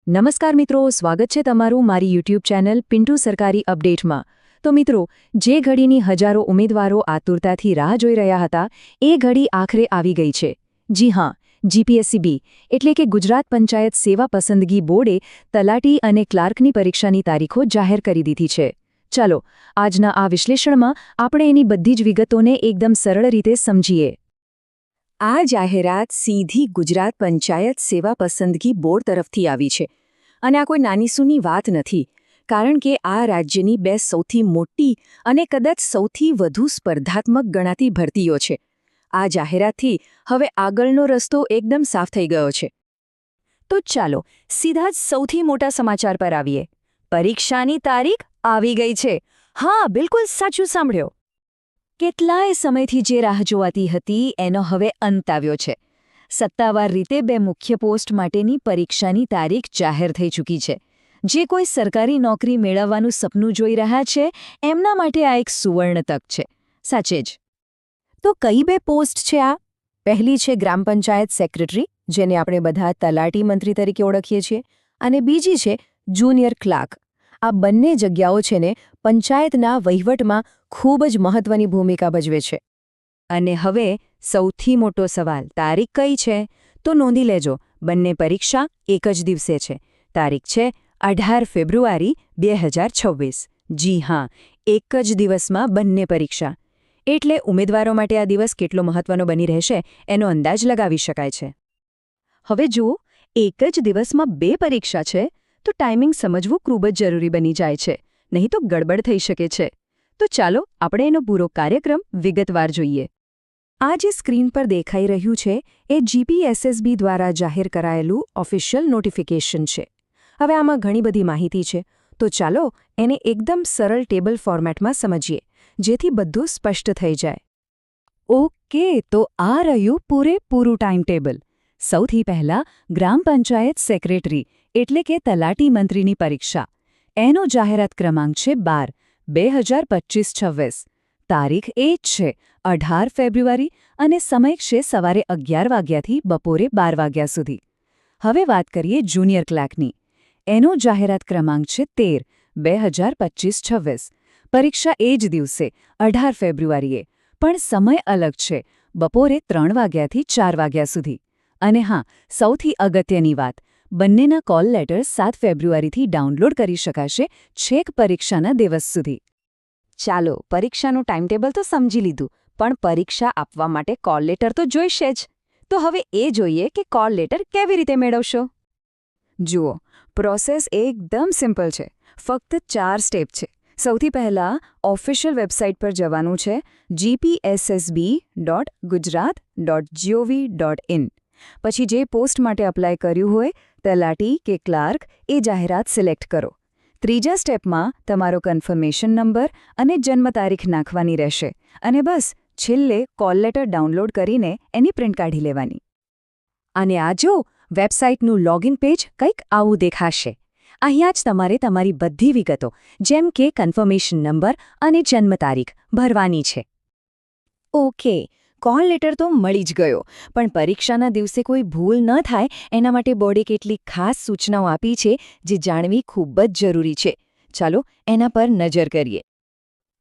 નમસ્કાર મિત્રો, સ્વાગત છે તમારું મારી યુટ્યુબ ચેનલ પિન્ટુ સરકારી અપડેટમાં। તો મિત્રો, જે ઘડીની હજારો ઉમેદવારો આતુરતાથી રાહ જોઈ રહ્યા હતા એ ઘડી આખરે આવી ગઈ છે। જી હા, જીપીએસસી-બી એટલે કે ગુજરાત પંચાયત સેવા પસંદગી બોર્ડે તલાટી અને ક્લાર્કની પરીક્ષાની તારીખો જાહેર કરી દીધી છે। ચાલો આજના આ વિશ્લેષણમાં આપણે એની બધી જ વિગતોને એકદમ સરળ રીતે સમજીએ। આ જાહેરાત સીધી ગુજરાત પંચાયત સેવા પસંદગી બોર્ડ તરફથી આવી છે અને આ કોઈ નાનીસૂની વાત નથી, કારણ કે આ રાજ્યની બે સૌથી મોટી અને કદાચ સૌથી વધુ સ્પર્ધાત્મક ગણાતી ભરતીઓ છે। આ જાહેરાતથી હવે આગળનો રસ્તો એકદમ સાફ થઈ ગયો છે। તો ચાલો સીધા જ સૌથી મોટા સમાચાર પર આવીએ। પરીક્ષાની તારીખ આવી ગઈ છે। હા, બિલકુલ સાચું સાંભળ્યો। કેટલાય સમયથી જે રાહ જોવાતી હતી એનો હવે અંત આવ્યો છે। સત્તાવાર રીતે બે મુખ્ય પોસ્ટ માટેની પરીક્ષાની તારીખ જાહેર થઈ ચૂકી છે। જે કોઈ સરકારી નોકરી મેળવવાનું સપનું જોઈ રહ્યા છે એમના માટે આ એક સુવર્ણ તક છે, સાચે જ। તો કઈ બે પોસ્ટ છે આ? પહેલી છે ગ્રામ પંચાયત સેક્રેટરી, જેને આપણે બધા તલાટી મંત્રી તરીકે ઓળખીએ છીએ, અને બીજી છે જુનિયર ક્લાર્ક। આ બંને જગ્યાઓ છે ને પંચાયતના વહીવટમાં ખૂબ જ મહત્વની ભૂમિકા ભજવે છે। અને હવે સૌથી મોટો સવાલ, તારીખ કઈ છે? તો નોંધી લેજો, બંને પરીક્ષા એક જ દિવસે છે। તારીખ છે 18 ફેબ્રુઆરી 2026। જી હા, એક જ દિવસમાં બંને પરીક્ષા। એટલે ઉમેદવારો માટે આ દિવસ કેટલો મહત્વનો બની રહેશે એનો અંદાજ લગાવી શકાય છે। હવે જુઓ, એક જ દિવસમાં બે પરીક્ષા છે તો ટાઈમિંગ સમજવું ખૂબ જ જરૂરી બની જાય છે, નહીં તો ગડબડ થઈ શકે છે। તો ચાલો આપણે એનો પૂરો કાર્યક્રમ વિગતવાર જોઈએ। આ જે સ્ક્રીન પર દેખાઈ રહ્યું છે એ જીપીએસસી-બી દ્વારા જાહેર કરાયેલું ઓફિશિયલ નોટિફિકેશન છે। હવે આમાં ઘણી બધી માહિતી છે, તો ચાલો એને એકદમ સરળ ટેબલ ફોર્મેટમાં સમજીએ, જેથી બધું સ્પષ્ટ થઈ જાય। ઓકે, તો આ રહ્યું પૂરેપૂરું ટાઈમ ટેબલ। સૌથી પહેલા ગ્રામ પંચાયત સેક્રેટરી એટલે કે તલાટી મંત્રીની પરીક્ષા। એનો જાહેરાત ક્રમાંક છે 12/2025-26। તારીખ એ જ છે 18 ફેબ્રુઆરી અને સમય છે સવારે 11 વાગ્યાથી બપોરે 12 વાગ્યા સુધી। હવે વાત કરીએ જુનિયર ક્લાર્કની। એનો જાહેરાત ક્રમાંક છે 13/2025-26। પરીક્ષા એ જ દિવસે 18 ફેબ્રુઆરીએ, પણ સમય અલગ છે, બપોરે 3 વાગ્યાથી 4 વાગ્યા સુધી। અને હા, સૌથી અગત્યની વાત, બંનેના કોલ લેટર 7 ફેબ્રુઆરીથી ડાઉનલોડ કરી શકાશે છેક પરીક્ષાના દિવસ સુધી। ચાલો, પરીક્ષાનું ટાઈમટેબલ તો સમજી લીધું, પણ પરીક્ષા આપવા માટે કોલ લેટર તો જોઈશે જ। તો હવે એ જોઈએ કે કોલ લેટર કેવી રીતે મેળવશો। જુઓ, પ્રોસેસ એકદમ સિમ્પલ છે, ફક્ત 4 સ્ટેપ છે। સૌથી પહેલાં ઓફિશિયલ વેબસાઇટ પર જવાનું છે gpssb.gujarat.gov.in। પછી જે પોસ્ટ માટે અપ્લાય કર્યું હોય, તલાટી કે ક્લાર્ક, એ જાહેરાત સિલેક્ટ કરો। ત્રીજા સ્ટેપમાં તમારો કન્ફર્મેશન નંબર અને જન્મ તારીખ નાખવાની રહેશે, અને બસ છેલ્લે કોલ લેટર ડાઉનલોડ કરીને એની પ્રિન્ટ કાઢી લેવાની। અને આ જો, વેબસાઇટનું લોગિન પેજ કંઈક આવું દેખાશે। અહીંયા જ તમારે તમારી બધી વિગતો, જેમ કે કન્ફર્મેશન નંબર અને જન્મ તારીખ, ભરવાની છે। ઓકે, કોલ લેટર તો મળી જ ગયો, પણ પરીક્ષાના દિવસે કોઈ ભૂલ ન થાય એના માટે બોર્ડે કેટલીક ખાસ સૂચનાઓ આપી છે જે જાણવી ખૂબ જ જરૂરી છે। ચાલો એના પર નજર કરીએ।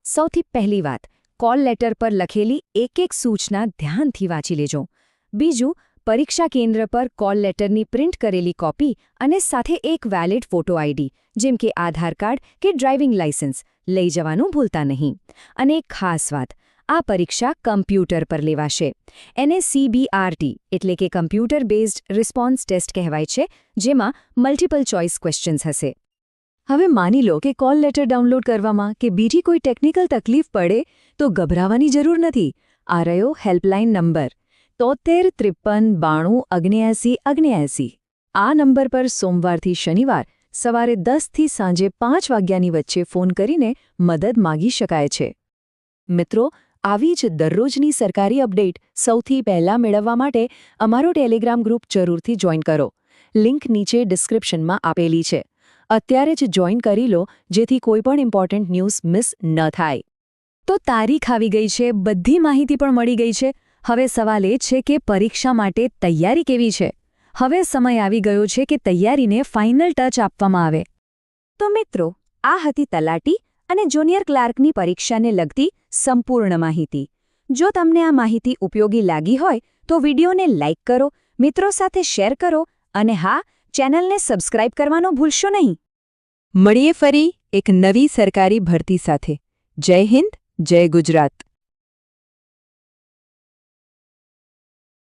સૌથી પહેલી વાત, કોલ લેટર પર લખેલી એક સૂચના ધ્યાનથી વાંચી લેજો। બીજું, પરીક્ષા કેન્દ્ર પર કોલ લેટરની પ્રિન્ટ કરેલી કોપી અને સાથે એક વેલિડ ફોટો આઈડી, જેમ કે આધાર કાર્ડ કે ડ્રાઇવિંગ લાયસન્સ, લઈ જવાનું ભૂલતા નહીં। અને એક ખાસ વાત, આ પરીક્ષા કમ્પ્યુટર પર લેવાશે। એને CBRT એટલે કે કમ્પ્યુટર બેઝડ રિસ્પોન્સ ટેસ્ટ કહેવાય છે, જેમાં મલ્ટિપલ ચોઇસ ક્વેશ્ચન્સ હશે। હવે માની લો કે કોલ લેટર ડાઉનલોડ કરવામાં કે બીજી કોઈ ટેકનિકલ તકલીફ પડે તો ગભરાવાની જરૂર નથી। આ રહ્યો હેલ્પલાઇન નંબર 7353927979। આ નંબર પર સોમવારથી શનિવાર સવારે 10 થી સાંજે 5 વાગ્યાની વચ્ચે ફોન કરીને મદદ માગી શકાય છે। મિત્રો, આવી જ દરરોજની સરકારી અપડેટ સૌથી પહેલાં મેળવવા માટે અમારો ટેલિગ્રામ ગ્રુપ જરૂરથી જોઈન કરો। લિંક નીચે ડિસ્ક્રિપ્શનમાં આપેલી છે। અત્યારે જ જોઈન કરી લો, જેથી કોઈપણ ઇમ્પોર્ટન્ટ ન્યૂઝ મિસ ન થાય। તો તારીખ આવી ગઈ છે, બધી માહિતી પણ મળી ગઈ છે। હવે સવાલ એ છે કે પરીક્ષા માટે તૈયારી કેવી છે? હવે સમય આવી ગયો છે કે તૈયારીને ફાઇનલ ટચ આપવામાં આવે. તો મિત્રો, આ હતી તલાટી અને જુનિયર ક્લાર્કની પરીક્ષાને લગતી સંપૂર્ણ માહિતી. જો તમને આ માહિતી ઉપયોગી લાગી હોય તો વિડીયોને લાઇક કરો, મિત્રો સાથે શેર કરો અને હા, ચેનલને સબસ્ક્રાઇબ કરવાનું ભૂલશો નહીં. મળીએ ફરી એક નવી સરકારી ભરતી સાથે. જય હિન્દ, જય ગુજરાત.